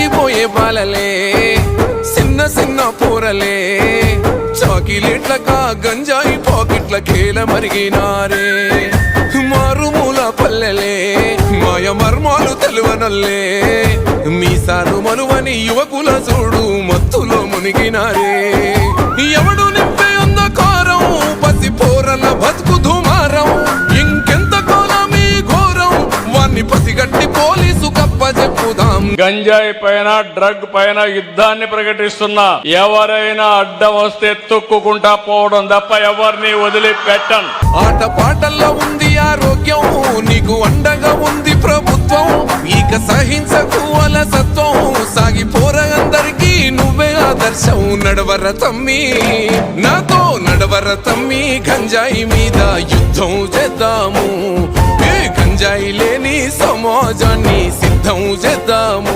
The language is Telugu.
కరిగిపోయే బాలలే చిన్న చిన్న పూరలే చాకిలేట్లకా గంజాయి పాకెట్ల కేల మరిగినారే మారుమూల పల్లెలే మాయ మర్మాలు తెలువనల్లే మీసాలు మలువని యువకుల చూడు మత్తులో మునిగినారే ఎవడు నింపే అంధకారం పసి పోరల బతుకు దుమారం ఇంకెంత కాలమీ ఘోరం వాన్ని పసిగట్టి పోలీసు కప్ప చెప్పుదాం. గంజాయి పైన డ్రగ్ పైన యుద్ధాన్ని ప్రకటిస్తున్నా. ఎవరైనా అడ్డం వస్తే తొక్కుకుంటా పోవడం తప్ప ఎవరిని వదిలిపెట్టం. ఆట పాటల్లో ఉంది ఆరోగ్యం, నీకు అండగా ఉంది ప్రభుత్వం. ఇక సహించకు అలసత్వం, సాగిపోర అందరికీ నువ్వే ఆదర్శం. నడవర తమ్మి నాతో నడవర తమ్మి, గంజాయి మీద యుద్ధం చేద్దాము. గంజాయి లేని సమాజాన్ని సిద్ధం చేద్దాము.